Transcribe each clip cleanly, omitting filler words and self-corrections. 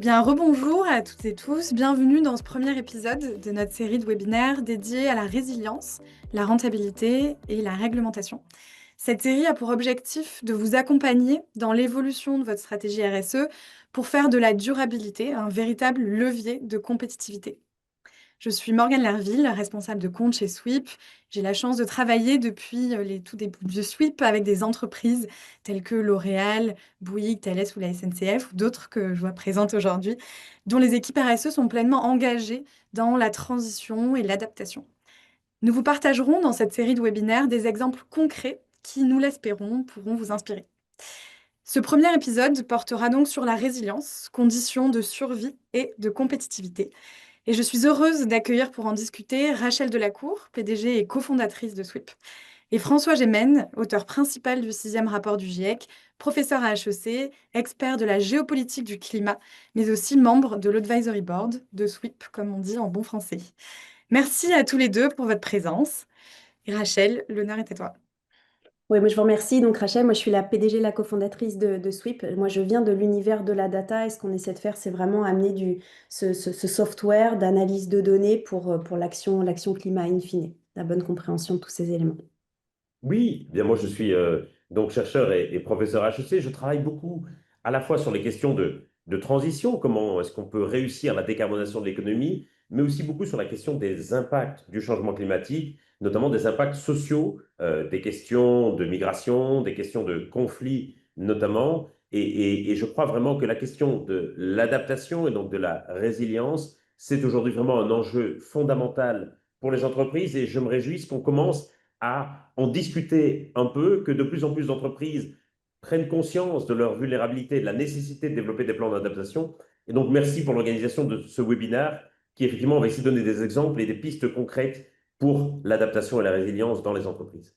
bien, rebonjour à toutes et tous. Bienvenue dans ce premier épisode de notre série de webinaires dédiée à la résilience, la rentabilité et la réglementation. Cette série a pour objectif de vous accompagner dans l'évolution de votre stratégie RSE pour faire de la durabilité un véritable levier de compétitivité. Je suis Morgane Lerville, responsable de compte chez Sweep. J'ai la chance de travailler depuis les tout débuts de Sweep avec des entreprises telles que L'Oréal, Bouygues, Thales ou la SNCF ou d'autres que je vois présentes aujourd'hui, dont les équipes RSE sont pleinement engagées dans la transition et l'adaptation. Nous vous partagerons dans cette série de webinaires des exemples concrets qui, nous l'espérons, pourront vous inspirer. Ce premier épisode portera donc sur la résilience, condition de survie et de compétitivité. Et je suis heureuse d'accueillir pour en discuter Rachel Delacour, PDG et cofondatrice de Sweep, et François Gémen, auteur principal du 6e rapport du GIEC, professeur à HEC, expert de la géopolitique du climat, mais aussi membre de l'Advisory Board de Sweep, comme on dit en bon français. Merci à tous les deux pour votre présence. Et Rachel, l'honneur est à toi. Oui, moi je vous remercie. Donc Rachel, moi je suis la PDG, la cofondatrice de Sweep. Moi je viens de l'univers de la data et ce qu'on essaie de faire, c'est vraiment amener ce software d'analyse de données pour l'action climat in fine, la bonne compréhension de tous ces éléments. Oui, bien moi je suis donc chercheur et professeur à HEC. Je travaille beaucoup à la fois sur les questions de transition, comment est-ce qu'on peut réussir la décarbonation de l'économie, mais aussi beaucoup sur la question des impacts du changement climatique, notamment des impacts sociaux, des questions de migration, des questions de conflits notamment. Et je crois vraiment que la question de l'adaptation et donc de la résilience, c'est aujourd'hui vraiment un enjeu fondamental pour les entreprises et je me réjouis qu'on commence à en discuter un peu, que de plus en plus d'entreprises prennent conscience de leur vulnérabilité, de la nécessité de développer des plans d'adaptation. Et donc, merci pour l'organisation de ce webinaire qui, effectivement, va essayer de donner des exemples et des pistes concrètes pour l'adaptation et la résilience dans les entreprises.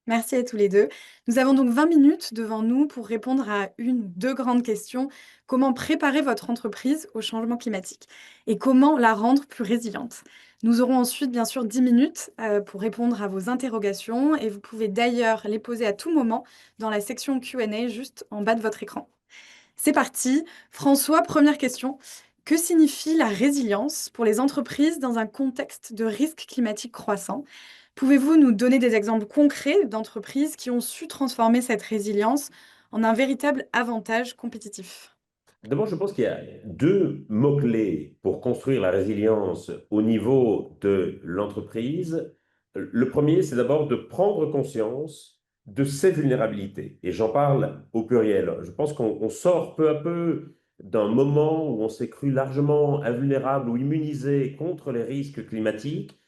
Merci à tous les deux. Nous avons donc 20 minutes devant nous pour répondre à une ou deux grandes questions. Comment préparer votre entreprise au changement climatique et comment la rendre plus résiliente? Nous aurons ensuite, bien sûr, 10 minutes pour répondre à vos interrogations et vous pouvez d'ailleurs les poser à tout moment dans la section Q&A juste en bas de votre écran. C'est parti. François, première question. Que signifie la résilience pour les entreprises dans un contexte de risque climatique croissant? Pouvez-vous nous donner des exemples concrets d'entreprises qui ont su transformer cette résilience en un véritable avantage compétitif? D'abord, je pense qu'il y a deux mots-clés pour construire la résilience au niveau de l'entreprise. Le premier, c'est d'abord de prendre conscience de ses vulnérabilités. Et j'en parle au pluriel. Je pense qu'on sort peu à peu d'un moment où on s'est cru largement invulnérable ou immunisé contre les risques climatiques.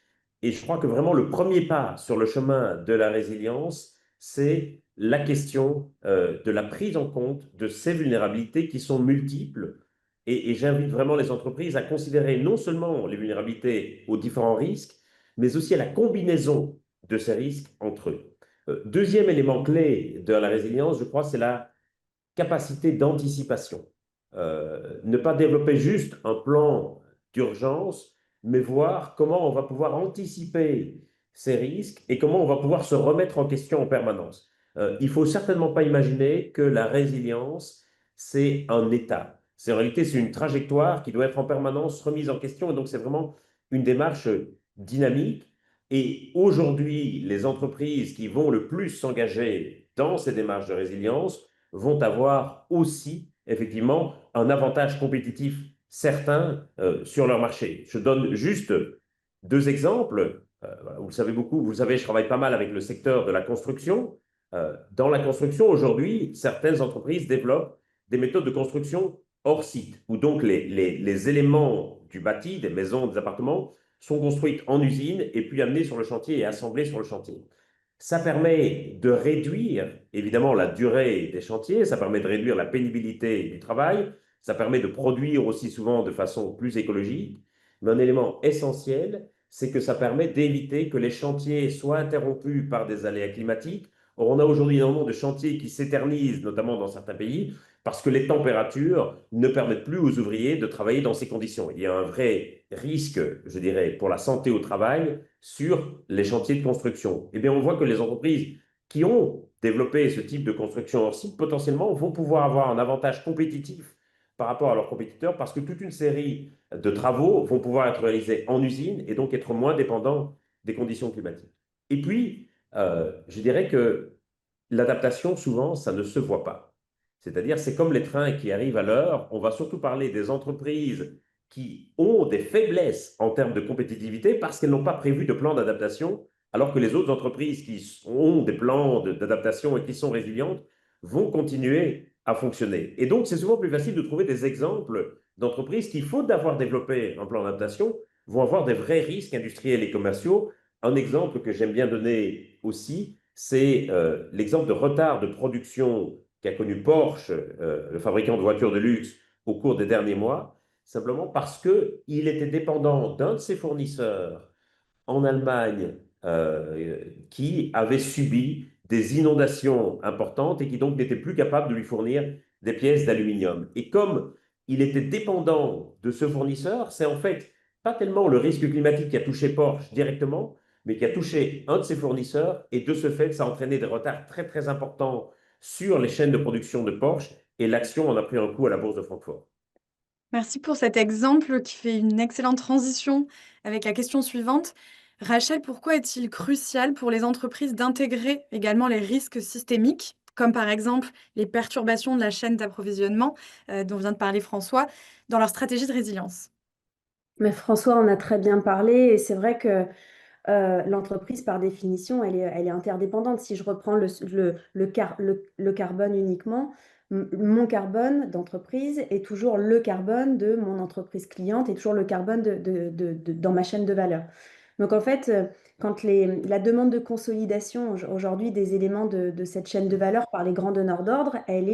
Et je crois que vraiment le premier pas sur le chemin de la résilience, c'est la question de la prise en compte de ces vulnérabilités qui sont multiples. Et j'invite vraiment les entreprises à considérer non seulement les vulnérabilités aux différents risques, mais aussi à la combinaison de ces risques entre eux. Deuxième élément clé de la résilience, je crois, c'est la capacité d'anticipation. Ne pas développer juste un plan d'urgence, mais voir comment on va pouvoir anticiper ces risques et comment on va pouvoir se remettre en question en permanence. Il ne faut certainement pas imaginer que la résilience, c'est un état. En réalité, c'est une trajectoire qui doit être en permanence remise en question. Et donc, c'est vraiment une démarche dynamique. Et aujourd'hui, les entreprises qui vont le plus s'engager dans ces démarches de résilience vont avoir aussi, effectivement, un avantage compétitif certain sur leur marché. Je donne juste deux exemples. Vous le savez beaucoup, vous le savez, je travaille pas mal avec le secteur de la construction. Dans la construction, aujourd'hui, certaines entreprises développent des méthodes de construction hors site, où donc les éléments du bâti, des maisons, des appartements, sont construits en usine et puis amenés sur le chantier et assemblés sur le chantier. Ça permet de réduire évidemment la durée des chantiers, ça permet de réduire la pénibilité du travail, ça permet de produire aussi souvent de façon plus écologique. Mais un élément essentiel, c'est que ça permet d'éviter que les chantiers soient interrompus par des aléas climatiques. Or, on a aujourd'hui énormément de chantiers qui s'éternisent, notamment dans certains pays, parce que les températures ne permettent plus aux ouvriers de travailler dans ces conditions. Il y a un vrai risque, je dirais, pour la santé au travail sur les chantiers de construction. Eh bien, on voit que les entreprises qui ont développé ce type de construction hors site, potentiellement, vont pouvoir avoir un avantage compétitif par rapport à leurs compétiteurs parce que toute une série de travaux vont pouvoir être réalisés en usine et donc être moins dépendants des conditions climatiques. Et puis, je dirais que l'adaptation, souvent, ça ne se voit pas. C'est-à-dire, c'est comme les trains qui arrivent à l'heure. On va surtout parler des entreprises qui ont des faiblesses en termes de compétitivité parce qu'elles n'ont pas prévu de plan d'adaptation, alors que les autres entreprises qui ont des plans d'adaptation et qui sont résilientes vont continuer à fonctionner. Et donc, c'est souvent plus facile de trouver des exemples d'entreprises qui, faute d'avoir développé un plan d'adaptation, vont avoir des vrais risques industriels et commerciaux. Un exemple que j'aime bien donner aussi, c'est l'exemple de retard de production qu'a connu Porsche, le fabricant de voitures de luxe, au cours des derniers mois, simplement parce qu'il était dépendant d'un de ses fournisseurs en Allemagne qui avait subi des inondations importantes et qui donc n'était plus capable de lui fournir des pièces d'aluminium. Et comme il était dépendant de ce fournisseur, c'est en fait pas tellement le risque climatique qui a touché Porsche directement, mais qui a touché un de ses fournisseurs, et de ce fait, ça a entraîné des retards très très importants sur les chaînes de production de Porsche, et l'action en a pris un coup à la bourse de Francfort. Merci pour cet exemple qui fait une excellente transition avec la question suivante. Rachel, pourquoi est-il crucial pour les entreprises d'intégrer également les risques systémiques, comme par exemple les perturbations de la chaîne d'approvisionnement dont vient de parler François, dans leur stratégie de résilience? Mais François en a très bien parlé et c'est vrai que l'entreprise, par définition, elle est interdépendante. Si je reprends le carbone uniquement, mon carbone d'entreprise est toujours le carbone de mon entreprise cliente et toujours le carbone dans ma chaîne de valeur. Donc en fait, quand la demande de consolidation aujourd'hui des éléments de cette chaîne de valeur par les grands donneurs d'ordre, elle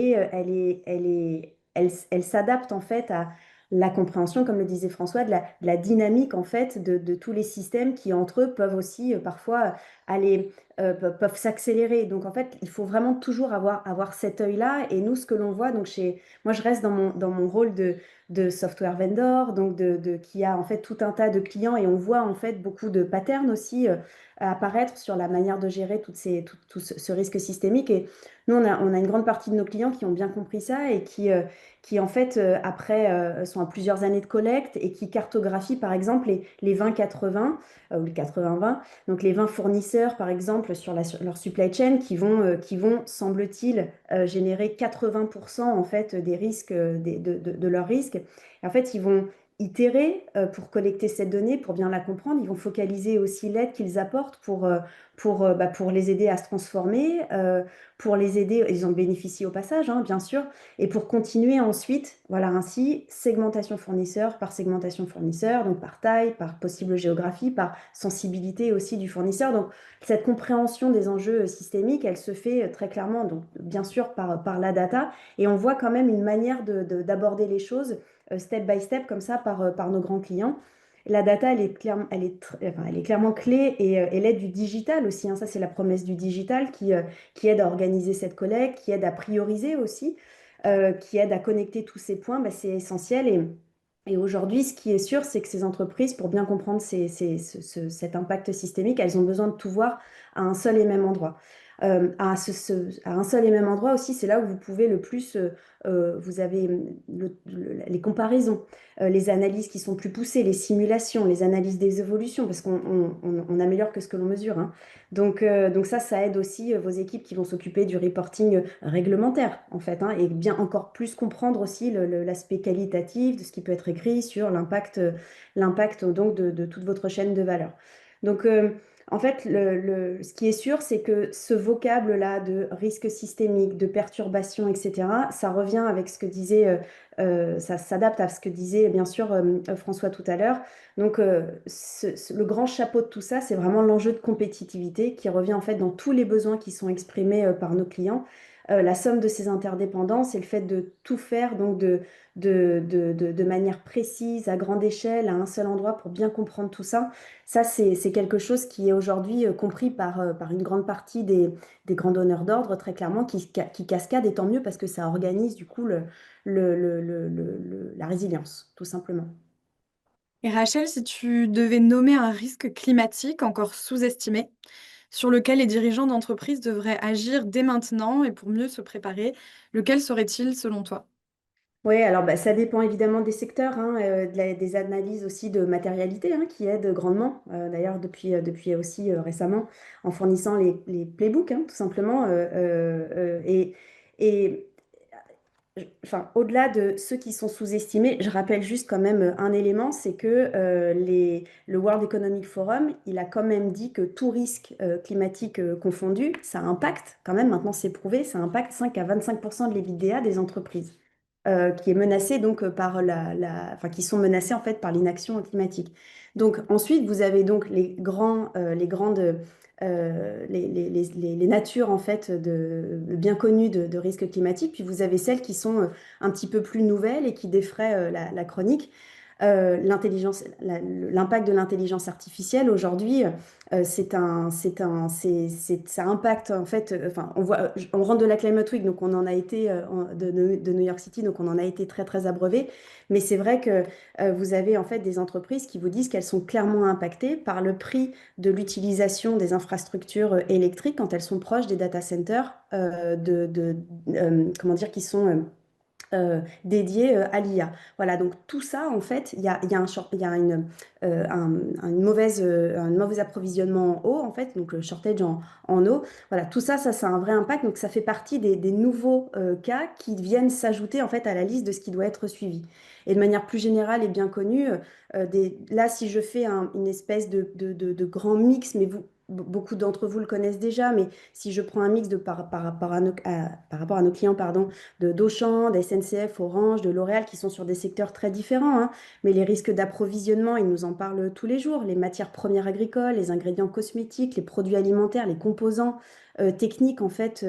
s'adapte en fait à la compréhension, comme le disait François, de la dynamique en fait de tous les systèmes qui entre eux peuvent aussi parfois aller, peuvent s'accélérer. Donc en fait, il faut vraiment toujours avoir cet œil-là. Et nous, ce que l'on voit, donc moi je reste dans mon rôle de software vendor, donc qui a en fait tout un tas de clients et on voit en fait beaucoup de patterns aussi apparaître sur la manière de gérer tout ce risque systémique. Et nous, on a une grande partie de nos clients qui ont bien compris ça et qui en fait, après, sont à plusieurs années de collecte et qui cartographient, par exemple, les 20-80 ou les 80-20, donc les 20 fournisseurs, par exemple, sur leur supply chain qui vont semble-t-il, générer 80% en fait des risques, de leurs risques. Et en fait, ils vont itérer pour collecter cette donnée, pour bien la comprendre. Ils vont focaliser aussi l'aide qu'ils apportent pour les aider à se transformer, pour les aider, ils en bénéficient au passage, hein, bien sûr, et pour continuer ensuite, voilà, ainsi, segmentation fournisseur, donc par taille, par possible géographie, par sensibilité aussi du fournisseur. Donc, cette compréhension des enjeux systémiques, elle se fait très clairement, donc bien sûr, par la data, et on voit quand même une manière d'aborder les choses step by step, comme ça, par nos grands clients. La data, elle est clairement clé et l'aide du digital aussi, hein. Ça, c'est la promesse du digital qui aide à organiser cette collecte, qui aide à prioriser aussi, qui aide à connecter tous ces points, bah, c'est essentiel. Et aujourd'hui, ce qui est sûr, c'est que ces entreprises, pour bien comprendre cet impact systémique, elles ont besoin de tout voir à un seul et même endroit. À un seul et même endroit aussi, c'est là où vous pouvez le plus, vous avez les comparaisons, les analyses qui sont plus poussées, les simulations, les analyses des évolutions, parce qu'on améliore que ce que l'on mesure, hein. Donc ça aide aussi vos équipes qui vont s'occuper du reporting réglementaire, en fait, hein, et bien encore plus comprendre aussi l'aspect qualitatif de ce qui peut être écrit sur l'impact donc de toute votre chaîne de valeur. Donc, en fait, ce qui est sûr, c'est que ce vocable-là de risque systémique, de perturbation, etc., ça revient avec ce que disait, ça s'adapte à ce que disait bien sûr François tout à l'heure. Donc, le grand chapeau de tout ça, c'est vraiment l'enjeu de compétitivité qui revient en fait dans tous les besoins qui sont exprimés par nos clients. La somme de ces interdépendances et le fait de tout faire donc de manière précise, à grande échelle, à un seul endroit pour bien comprendre tout ça. Ça, c'est quelque chose qui est aujourd'hui compris par une grande partie des grands donneurs d'ordre, très clairement, qui cascade, et tant mieux parce que ça organise du coup la résilience, tout simplement. Et Rachel, si tu devais nommer un risque climatique encore sous-estimé, sur lequel les dirigeants d'entreprise devraient agir dès maintenant et pour mieux se préparer, lequel serait-il selon toi? Oui, alors bah, ça dépend évidemment des secteurs, hein, des analyses aussi de matérialité hein, qui aident grandement, d'ailleurs depuis aussi récemment, en fournissant les playbooks, hein, tout simplement. Et enfin, au-delà de ceux qui sont sous-estimés, je rappelle juste quand même un élément, c'est que le World Economic Forum, il a quand même dit que tout risque climatique confondu, ça impacte, quand même, maintenant c'est prouvé, ça impacte 5 à 25% de l'EBITDA des entreprises, qui est menacé donc par enfin, qui sont menacées en fait par l'inaction climatique. Donc ensuite, vous avez donc les grandes les natures en fait bien connues de risques climatiques, puis vous avez celles qui sont un petit peu plus nouvelles et qui défraient la chronique. L'impact de l'intelligence artificielle aujourd'hui, ça impacte en fait. Enfin, on rentre de la Climate Week, donc on en a été de New York City, donc on en a été très très abreuvé. Mais c'est vrai que vous avez en fait des entreprises qui vous disent qu'elles sont clairement impactées par le prix de l'utilisation des infrastructures électriques quand elles sont proches des data centers comment dire, qui sont dédiés à l'IA. Voilà, donc tout ça, en fait, il y a un mauvais approvisionnement en eau, en fait, donc le shortage en eau. Voilà, tout ça, ça a un vrai impact. Donc ça fait partie des nouveaux cas qui viennent s'ajouter, en fait, à la liste de ce qui doit être suivi. Et de manière plus générale et bien connue, là, si je fais une espèce de grand mix, mais beaucoup d'entre vous le connaissent déjà, mais si je prends un mix par rapport à nos clients, pardon, d'Auchan, de SNCF, Orange, de L'Oréal, qui sont sur des secteurs très différents, hein, mais les risques d'approvisionnement, ils nous en parlent tous les jours, les matières premières agricoles, les ingrédients cosmétiques, les produits alimentaires, les composants techniques, en fait,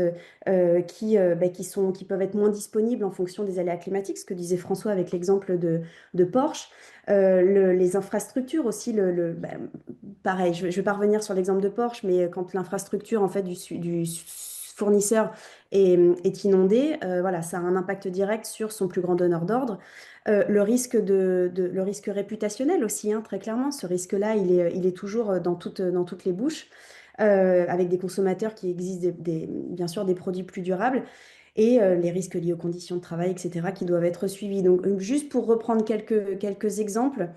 qui peuvent être moins disponibles en fonction des aléas climatiques, ce que disait François avec l'exemple de Porsche. Les infrastructures aussi, pareil, je ne vais pas revenir sur l'exemple de Porsche, mais quand l'infrastructure en fait, du fournisseur est inondée, voilà, ça a un impact direct sur son plus grand donneur d'ordre. Le risque réputationnel aussi, hein, très clairement, ce risque-là, il est toujours dans toutes les bouches, avec des consommateurs qui exigent bien sûr des produits plus durables et les risques liés aux conditions de travail, etc., qui doivent être suivis. Donc, juste pour reprendre quelques exemples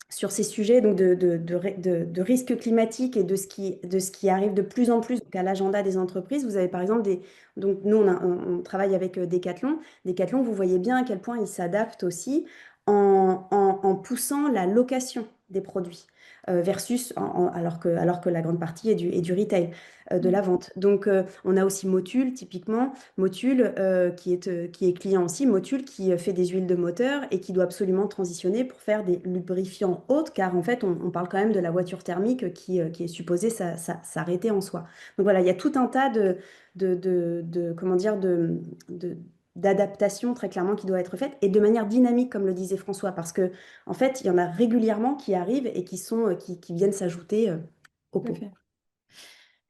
sur ces sujets donc de risques climatiques et de ce qui arrive de plus en plus donc, à l'agenda des entreprises. Vous avez par exemple donc nous on travaille avec Decathlon. Decathlon, vous voyez bien à quel point ils s'adaptent aussi en poussant la location des produits alors que la grande partie est du retail, de la vente. Donc on a aussi Motul, typiquement, Motul qui est client aussi, Motul qui fait des huiles de moteur et qui doit absolument transitionner pour faire des lubrifiants autres, car en fait on parle quand même de la voiture thermique qui est supposée s'arrêter en soi. Donc voilà, il y a tout un tas comment dire, d'adaptation très clairement qui doit être faite et de manière dynamique, comme le disait François, parce que en fait, il y en a régulièrement qui arrivent et qui viennent s'ajouter au Tout à pot. fait.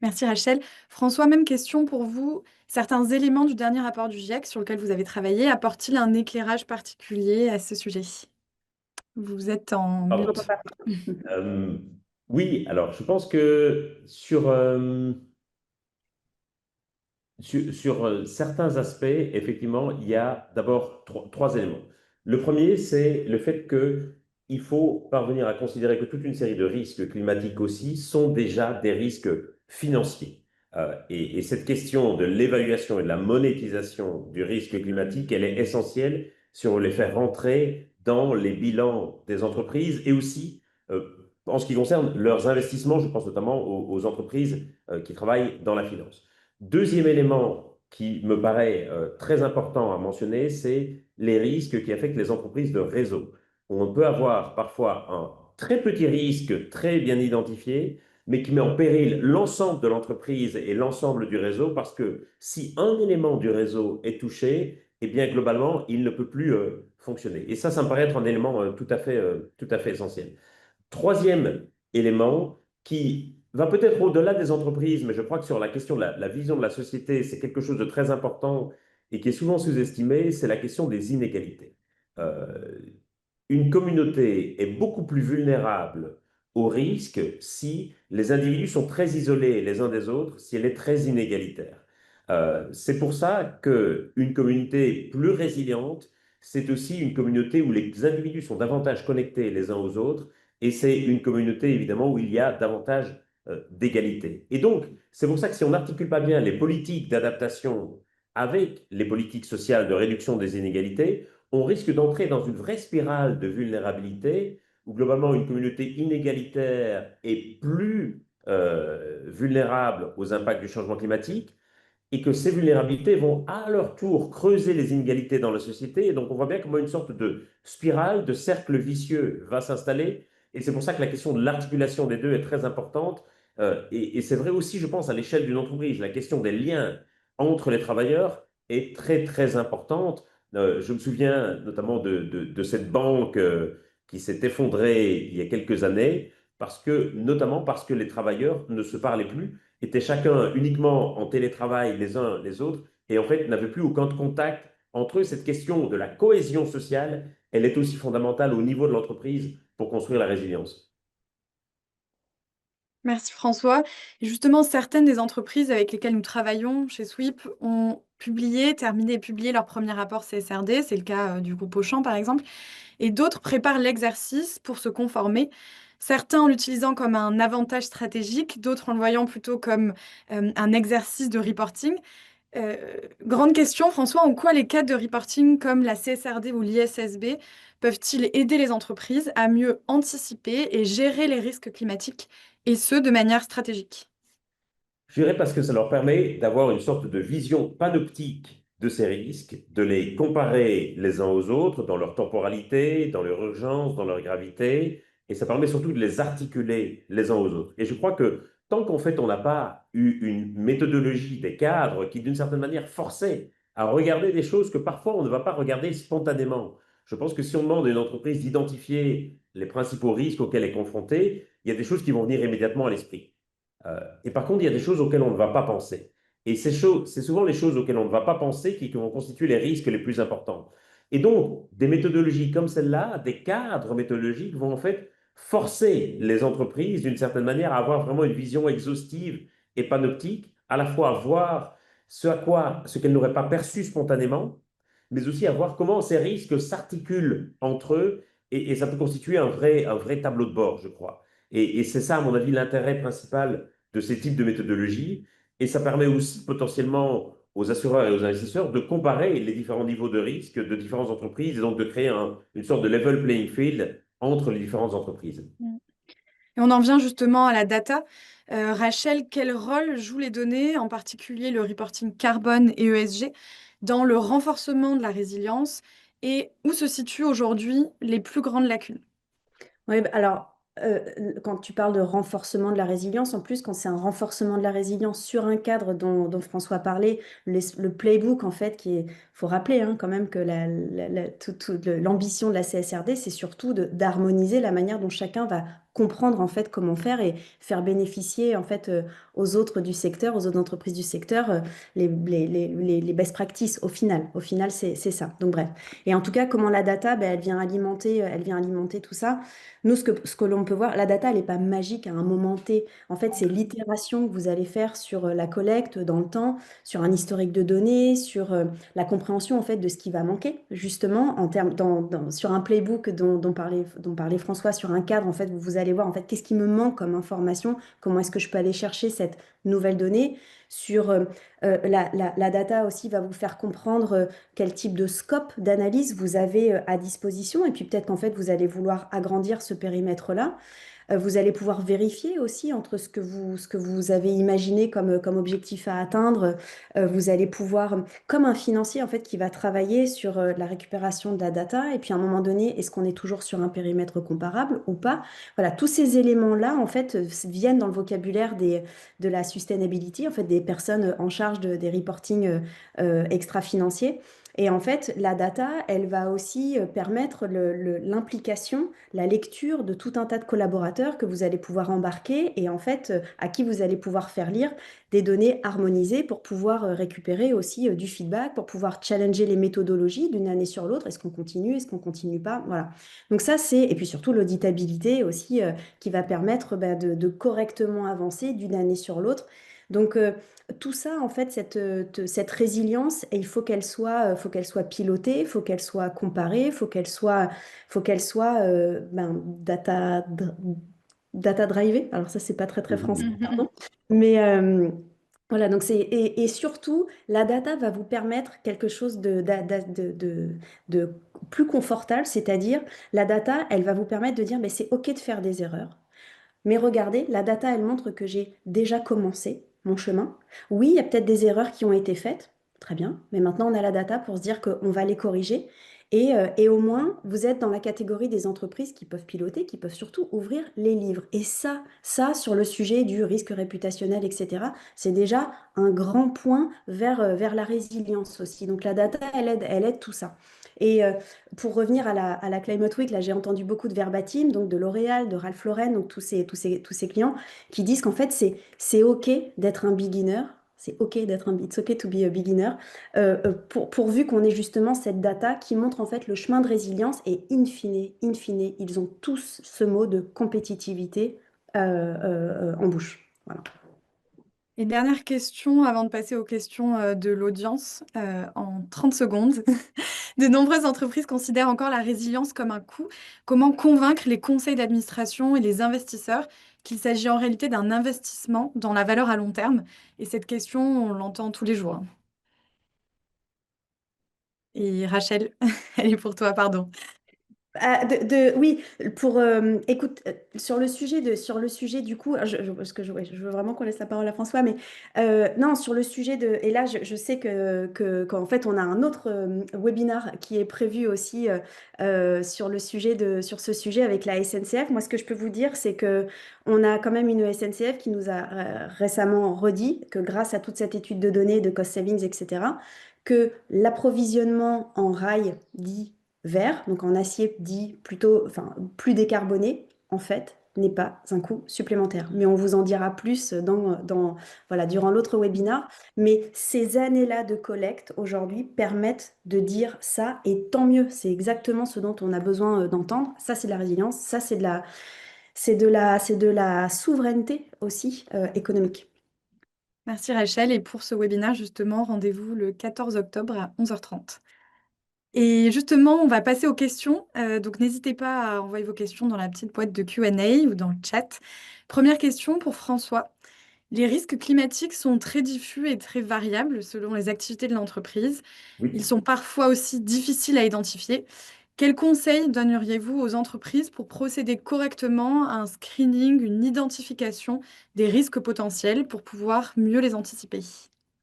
Merci Rachel. François, même question pour vous. Certains éléments du dernier rapport du GIEC sur lequel vous avez travaillé apportent-ils un éclairage particulier à ce sujet? Vous êtes en Je n'entends mute. pas. Euh, oui, alors je pense que sur certains aspects, effectivement, il y a d'abord trois éléments. Le premier, c'est le fait qu'il faut parvenir à considérer que toute une série de risques climatiques aussi sont déjà des risques financiers. Et cette question de l'évaluation et de la monétisation du risque climatique, elle est essentielle si on veut les faire rentrer dans les bilans des entreprises et aussi en ce qui concerne leurs investissements, je pense notamment aux entreprises qui travaillent dans la finance. Deuxième élément qui me paraît très important à mentionner, c'est les risques qui affectent les entreprises de réseau. On peut avoir parfois un très petit risque très bien identifié, mais qui met en péril l'ensemble de l'entreprise et l'ensemble du réseau parce que si un élément du réseau est touché, eh bien globalement, il ne peut plus fonctionner. Et ça me paraît être un élément tout à fait essentiel. Troisième élément qui va peut-être au-delà des entreprises, mais je crois que sur la question de la vision de la société, c'est quelque chose de très important et qui est souvent sous-estimé, c'est la question des inégalités. Euh, une communauté est beaucoup plus vulnérable au risque si les individus sont très isolés les uns des autres, si elle est très inégalitaire. C'est pour ça qu'une communauté plus résiliente, c'est aussi une communauté où les individus sont davantage connectés les uns aux autres, et c'est une communauté évidemment où il y a davantage d'égalité. Et donc, c'est pour ça que si on n'articule pas bien les politiques d'adaptation avec les politiques sociales de réduction des inégalités, on risque d'entrer dans une vraie spirale de vulnérabilité où globalement une communauté inégalitaire est plus vulnérable aux impacts du changement climatique et que ces vulnérabilités vont à leur tour creuser les inégalités dans la société. Et donc, on voit bien comment une sorte de spirale, de cercle vicieux va s'installer. Et c'est pour ça que la question de l'articulation des deux est très importante. Et c'est vrai aussi, je pense, à l'échelle d'une entreprise. La question des liens entre les travailleurs est très, très importante. Je me souviens notamment de cette banque qui s'est effondrée il y a quelques années, notamment parce que les travailleurs ne se parlaient plus, étaient chacun uniquement en télétravail les uns les autres, et en fait n'avaient plus aucun contact entre eux. Cette question de la cohésion sociale, elle est aussi fondamentale au niveau de l'entreprise pour construire la résilience. Merci François. Et justement, certaines des entreprises avec lesquelles nous travaillons chez Sweep ont terminé et publié leur premier rapport CSRD. C'est le cas du groupe Auchan, par exemple. Et d'autres préparent l'exercice pour se conformer. Certains en l'utilisant comme un avantage stratégique, d'autres en le voyant plutôt comme un exercice de reporting. Euh, Grande question, François, en quoi les cadres de reporting comme la CSRD ou l'ISSB peuvent-ils aider les entreprises à mieux anticiper et gérer les risques climatiques, et ce, de manière stratégique? Je dirais parce que ça leur permet d'avoir une sorte de vision panoptique de ces risques, de les comparer les uns aux autres dans leur temporalité, dans leur urgence, dans leur gravité, et ça permet surtout de les articuler les uns aux autres. Et je crois que tant qu'en fait on n'a pas eu une méthodologie des cadres qui d'une certaine manière forçait à regarder des choses que parfois on ne va pas regarder spontanément. Je pense que si on demande à une entreprise d'identifier les principaux risques auxquels elle est confrontée, il y a des choses qui vont venir immédiatement à l'esprit. Et par contre, il y a des choses auxquelles on ne va pas penser. Et c'est souvent les choses auxquelles on ne va pas penser qui vont constituer les risques les plus importants. Et donc, des méthodologies comme celle-là, des cadres méthodologiques vont en fait forcer les entreprises d'une certaine manière à avoir vraiment une vision exhaustive et panoptique, à la fois à voir ce qu'elles n'auraient pas perçu spontanément, mais aussi à voir comment ces risques s'articulent entre eux, et ça peut constituer un vrai tableau de bord, je crois. Et c'est ça, à mon avis, l'intérêt principal de ces types de méthodologies. Et ça permet aussi potentiellement aux assureurs et aux investisseurs de comparer les différents niveaux de risque de différentes entreprises et donc de créer une sorte de level playing field entre les différentes entreprises. Mm. Et on en vient justement à la data. Rachel, quel rôle jouent les données, en particulier le reporting carbone et ESG, dans le renforcement de la résilience et où se situent aujourd'hui les plus grandes lacunes? Oui, bah, alors, quand tu parles de renforcement de la résilience, en plus, quand c'est un renforcement de la résilience sur un cadre dont François parlait, le playbook, en fait, faut rappeler hein, quand même que l'ambition de la CSRD, c'est surtout d'harmoniser la manière dont chacun va comprendre en fait comment faire et faire bénéficier en fait aux autres du secteur, aux autres entreprises du secteur, les best practices au final. Au final, c'est ça. Donc bref. Et en tout cas, comment la data, ben, elle vient alimenter tout ça. Nous, ce que l'on peut voir, la data, elle n'est pas magique à un moment T. En fait, c'est l'itération que vous allez faire sur la collecte dans le temps, sur un historique de données, sur la compréhension en fait de ce qui va manquer, justement, en termes, sur un playbook dont parlait François, sur un cadre, en fait, vous allez voir en fait qu'est-ce qui me manque comme information, comment est-ce que je peux aller chercher cette nouvelle donnée. Sur la data aussi va vous faire comprendre quel type de scope d'analyse vous avez à disposition. Et puis peut-être qu'en fait, vous allez vouloir agrandir ce périmètre-là. Vous allez pouvoir vérifier aussi entre ce que vous avez imaginé comme objectif à atteindre. Vous allez pouvoir, comme un financier en fait, qui va travailler sur la récupération de la data. Et puis à un moment donné, est-ce qu'on est toujours sur un périmètre comparable ou pas? Voilà, tous ces éléments-là, en fait, viennent dans le vocabulaire de la sustainability, en fait, des personnes en charge des reporting extra-financiers. Et en fait, la data, elle va aussi permettre l'implication, la lecture de tout un tas de collaborateurs que vous allez pouvoir embarquer et en fait, à qui vous allez pouvoir faire lire des données harmonisées pour pouvoir récupérer aussi du feedback, pour pouvoir challenger les méthodologies d'une année sur l'autre. Est-ce qu'on continue, est-ce qu'on continue pas? Voilà. Donc ça, et puis surtout l'auditabilité aussi qui va permettre bah, de correctement avancer d'une année sur l'autre. Donc, tout ça, en fait, cette résilience, et il faut qu'elle soit pilotée, il faut qu'elle soit comparée, faut qu'elle soit data drivée. Alors ça, c'est pas très très français, Mhm. Mhm. pardon. Mais voilà, donc et surtout, la data va vous permettre quelque chose de plus confortable, c'est-à-dire la data, elle va vous permettre de dire, mais c'est OK de faire des erreurs. Mais regardez, la data, elle montre que j'ai déjà commencé mon chemin. Oui, il y a peut-être des erreurs qui ont été faites, très bien, mais maintenant on a la data pour se dire qu'on va les corriger. Et au moins, vous êtes dans la catégorie des entreprises qui peuvent piloter, qui peuvent surtout ouvrir les livres. Et ça sur le sujet du risque réputationnel, etc., c'est déjà un grand point vers la résilience aussi. Donc la data, elle aide tout ça. Et pour revenir à la Climate Week, là j'ai entendu beaucoup de verbatim, donc de L'Oréal, de Ralph Lauren, donc tous ces clients qui disent qu'en fait c'est OK d'être un beginner, c'est OK d'être un, it's OK to be a beginner, pourvu qu'on ait justement cette data qui montre en fait le chemin de résilience et in fine, ils ont tous ce mot de compétitivité en bouche. Voilà. Et dernière question avant de passer aux questions de l'audience en 30 secondes. De nombreuses entreprises considèrent encore la résilience comme un coût. Comment convaincre les conseils d'administration et les investisseurs qu'il s'agit en réalité d'un investissement dans la valeur à long terme? Et cette question, on l'entend tous les jours. Et Rachel, elle est pour toi, pardon. Oui, pour écoute, sur le sujet du coup, parce que ouais, je veux vraiment qu'on laisse la parole à François, mais non, sur le sujet de, et là je sais qu'en fait on a un autre webinar qui est prévu aussi sur ce sujet avec la SNCF. Moi, ce que je peux vous dire, c'est que on a quand même une SNCF qui nous a récemment redit que grâce à toute cette étude de données, de cost savings, etc., que l'approvisionnement en rail dit vert, donc en acier dit plutôt, enfin, plus décarboné, en fait, n'est pas un coût supplémentaire. Mais on vous en dira plus voilà, durant l'autre webinar. Mais ces années-là de collecte, aujourd'hui, permettent de dire ça, et tant mieux, c'est exactement ce dont on a besoin d'entendre. Ça, c'est de la résilience, ça, c'est de la souveraineté aussi économique. Merci Rachel. Et pour ce webinaire, justement, rendez-vous le 14 octobre à 11h30. Et justement, on va passer aux questions. Donc, n'hésitez pas à envoyer vos questions dans la petite boîte de Q&A ou dans le chat. Première question pour François. Les risques climatiques sont très diffus et très variables selon les activités de l'entreprise. Ils Oui. sont parfois aussi difficiles à identifier. Quels conseils donneriez-vous aux entreprises pour procéder correctement à un screening, une identification des risques potentiels pour pouvoir mieux les anticiper?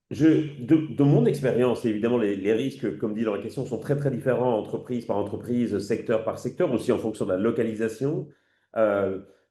De mon expérience, évidemment, les risques, comme dit dans la question, sont très, très différents entreprise par entreprise, secteur par secteur, aussi en fonction de la localisation.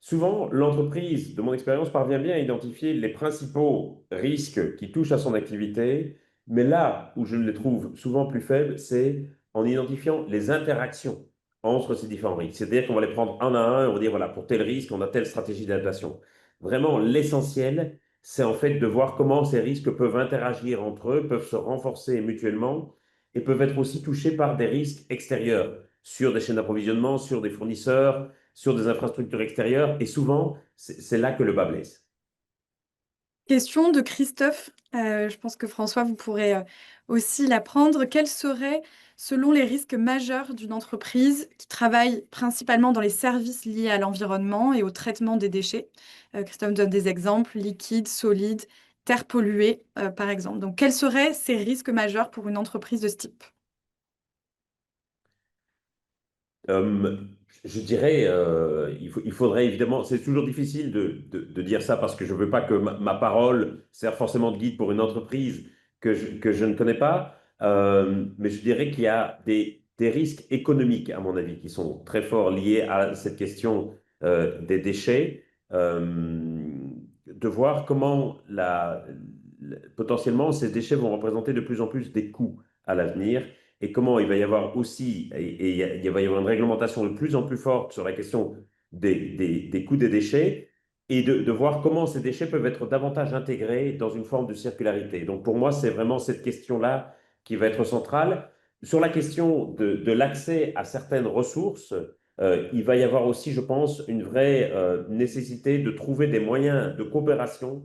Souvent, l'entreprise, de mon expérience, parvient bien à identifier les principaux risques qui touchent à son activité, mais là où je les trouve souvent plus faibles, c'est en identifiant les interactions entre ces différents risques. C'est-à-dire qu'on va les prendre un à un et on va dire, voilà, pour tel risque, on a telle stratégie d'adaptation. Vraiment, l'essentiel, c'est en fait de voir comment ces risques peuvent interagir entre eux, peuvent se renforcer mutuellement et peuvent être aussi touchés par des risques extérieurs sur des chaînes d'approvisionnement, sur des fournisseurs, sur des infrastructures extérieures. Et souvent, c'est là que le bas blesse. Question de Christophe. Je pense que François, vous pourrez aussi la prendre. Quels seraient, selon les risques majeurs d'une entreprise qui travaille principalement dans les services liés à l'environnement et au traitement des déchets? Christophe donne des exemples, liquides, solides, terre polluée, par exemple. Donc, quels seraient ces risques majeurs pour une entreprise de ce type? Euh, je dirais, il faudrait évidemment, c'est toujours difficile de dire ça parce que je ne veux pas que ma parole serve forcément de guide pour une entreprise que je ne connais pas. Mais je dirais qu'il y a des risques économiques, à mon avis, qui sont très forts liés à cette question des déchets. De voir comment potentiellement ces déchets vont représenter de plus en plus des coûts à l'avenir et comment il va y avoir aussi, il va y avoir une réglementation de plus en plus forte sur la question des coûts des déchets et de voir comment ces déchets peuvent être davantage intégrés dans une forme de circularité. Donc pour moi, c'est vraiment cette question-là qui va être centrale. Sur la question de l'accès à certaines ressources, il va y avoir aussi, je pense, une vraie nécessité de trouver des moyens de coopération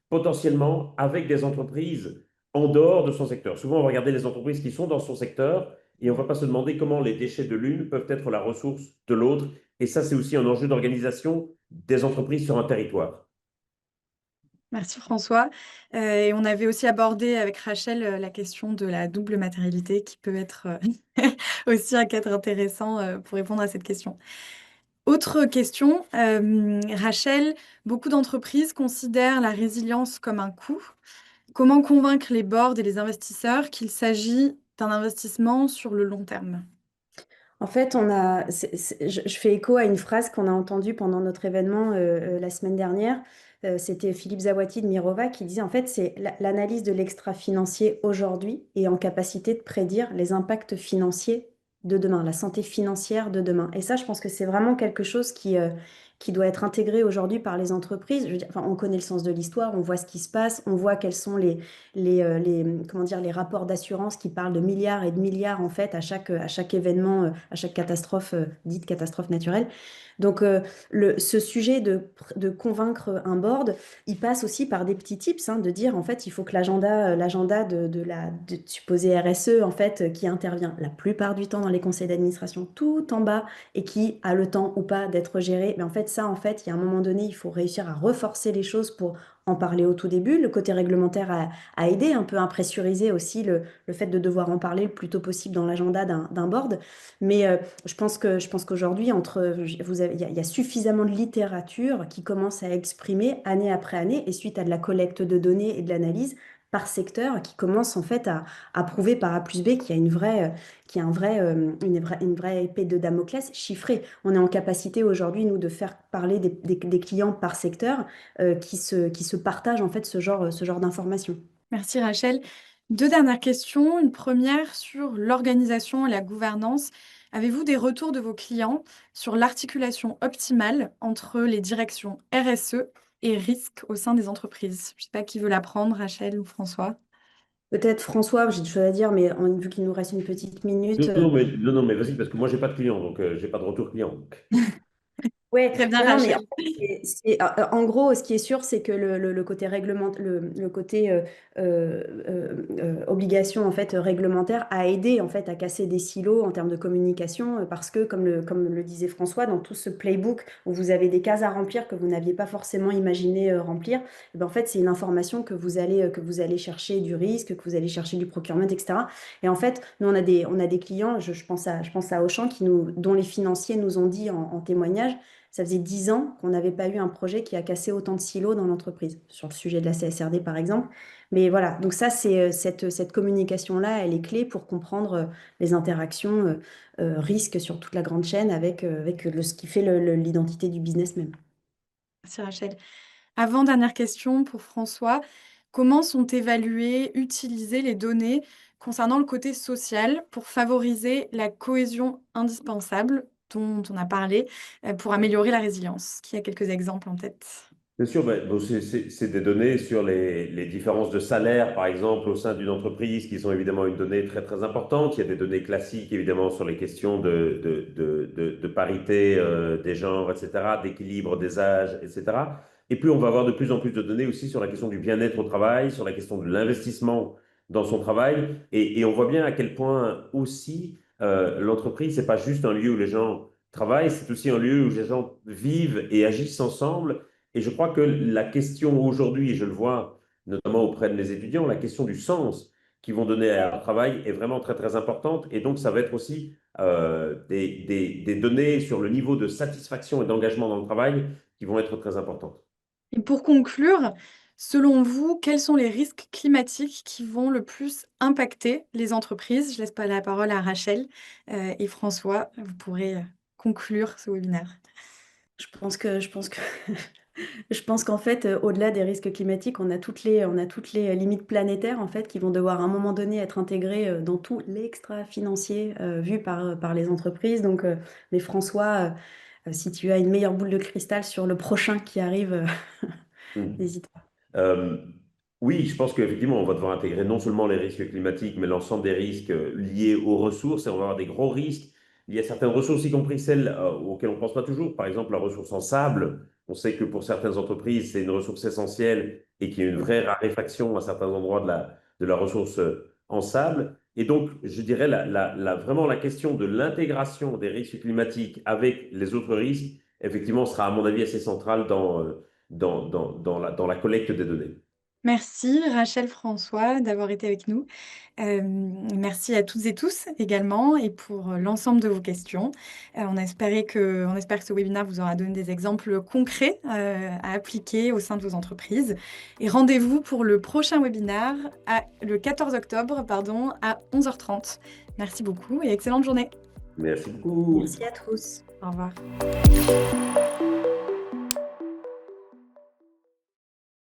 potentiellement avec des entreprises en dehors de son secteur. Souvent, on va regarder les entreprises qui sont dans son secteur et on ne va pas se demander comment les déchets de l'une peuvent être la ressource de l'autre. Et ça, c'est aussi un enjeu d'organisation des entreprises sur un territoire. Merci François. Et on avait aussi abordé avec Rachel la question de la double matérialité qui peut être aussi un cadre intéressant pour répondre à cette question. Autre question, Rachel, beaucoup d'entreprises considèrent la résilience comme un coût. Comment convaincre les boards et les investisseurs qu'il s'agit d'un investissement sur le long terme? En fait, je fais écho à une phrase qu'on a entendue pendant notre événement la semaine dernière. C'était Philippe Zawati de Mirova qui disait en fait, c'est l'analyse de l'extra-financier aujourd'hui et en capacité de prédire les impacts financiers de demain, la santé financière de demain. Et ça, je pense que c'est vraiment quelque chose qui doit être intégré aujourd'hui par les entreprises. Je veux dire, enfin, on connaît le sens de l'histoire, on voit ce qui se passe, on voit quels sont comment dire, les rapports d'assurance qui parlent de milliards et de milliards en fait à chaque événement, à chaque catastrophe, dite catastrophe naturelle. Donc ce sujet de convaincre un board, il passe aussi par des petits tips, hein, de dire en fait il faut que l'agenda de la supposée RSE en fait qui intervient la plupart du temps dans les conseils d'administration tout en bas et qui a le temps ou pas d'être géré. Mais en fait ça en fait il y a un moment donné il faut réussir à reforcer les choses pour en parler au tout début. Le côté réglementaire a aidé un peu à pressuriser aussi le fait de devoir en parler le plus tôt possible dans l'agenda d'un board. Mais je pense qu'aujourd'hui, il y a suffisamment de littérature qui commence à exprimer année après année, et suite à de la collecte de données et de l'analyse par secteur, qui commence en fait à prouver par A plus B qu'il y a une vraie épée de Damoclès chiffrée. On est en capacité aujourd'hui, nous, de faire parler des clients par secteur qui se partagent en fait ce genre d'informations. Merci Rachel. Deux dernières questions. Une première sur l'organisation et la gouvernance. Avez-vous des retours de vos clients sur l'articulation optimale entre les directions RSE et risque au sein des entreprises? Je ne sais pas qui veut la prendre, Rachel ou François. Peut-être François, j'ai des choses à dire, mais vu qu'il nous reste une petite minute. Non, non, mais vas-y, parce que moi, j'ai pas de client, donc j'ai pas de retour client. Donc. Ouais, Très bien, non, non, mais en Rachel. fait, en gros, ce qui est sûr, c'est que le côté le côté obligation en fait réglementaire a aidé en fait à casser des silos en termes de communication parce que comme le disait François, dans tout ce playbook où vous avez des cases à remplir que vous n'aviez pas forcément imaginé remplir, eh ben, en fait, c'est une information que vous allez chercher du risque, que vous allez chercher du procurement, etc. Et en fait, nous on a des clients, je pense à Auchan dont les financiers nous ont dit en témoignage. Ça faisait 10 ans qu'on n'avait pas eu un projet qui a cassé autant de silos dans l'entreprise, sur le sujet de la CSRD par exemple. Mais voilà, donc ça, c'est cette communication-là, elle est clé pour comprendre les interactions risques sur toute la grande chaîne avec ce qui fait l'identité du business même. Merci, Rachel. Avant-dernière question pour François. Comment sont évaluées, utilisées les données concernant le côté social pour favoriser la cohésion indispensable dont on a parlé pour améliorer la résilience? Qui a quelques exemples en tête? Bien sûr, ben, bon, c'est des données sur les différences de salaire, par exemple, au sein d'une entreprise, qui sont évidemment une donnée très, très importante. Il y a des données classiques, évidemment, sur les questions de parité des genres, etc., d'équilibre des âges, etc. Et puis, on va avoir de plus en plus de données aussi sur la question du bien-être au travail, sur la question de l'investissement dans son travail. Et on voit bien à quel point aussi l'entreprise, c'est pas juste un lieu où les gens travaillent, c'est aussi un lieu où les gens vivent et agissent ensemble. Et je crois que la question aujourd'hui, et je le vois notamment auprès de mes étudiants, la question du sens qu'ils vont donner à leur travail est vraiment très, très importante. Et donc, ça va être aussi des données sur le niveau de satisfaction et d'engagement dans le travail qui vont être très importantes. Et pour conclure, selon vous, quels sont les risques climatiques qui vont le plus impacter les entreprises? Je laisse pas la parole à Rachel et François. Vous pourrez conclure ce webinaire. Je pense que je pense qu'en fait, au-delà des risques climatiques, on a toutes les limites planétaires en fait qui vont devoir à un moment donné être intégrées dans tout l'extra-financier vu par les entreprises. Donc, mais François, si tu as une meilleure boule de cristal sur le prochain qui arrive, Mm. n'hésite pas. Euh, oui, je pense qu'effectivement, on va devoir intégrer non seulement les risques climatiques, mais l'ensemble des risques liés aux ressources, et on va avoir des gros risques. Il y a certaines ressources, y compris celles auxquelles on ne pense pas toujours, par exemple la ressource en sable. On sait que pour certaines entreprises, c'est une ressource essentielle et qu'il y a une vraie raréfaction à certains endroits de la ressource en sable. Et donc, je dirais vraiment la question de l'intégration des risques climatiques avec les autres risques, effectivement, sera à mon avis assez centrale dans la collecte des données. Merci Rachel, François d'avoir été avec nous. Merci à toutes et tous également et pour l'ensemble de vos questions. On espère que ce webinaire vous aura donné des exemples concrets à appliquer au sein de vos entreprises. Et rendez-vous pour le prochain webinaire le 14 octobre pardon, à 11h30. Merci beaucoup et excellente journée. Merci beaucoup. Merci à tous. Au revoir.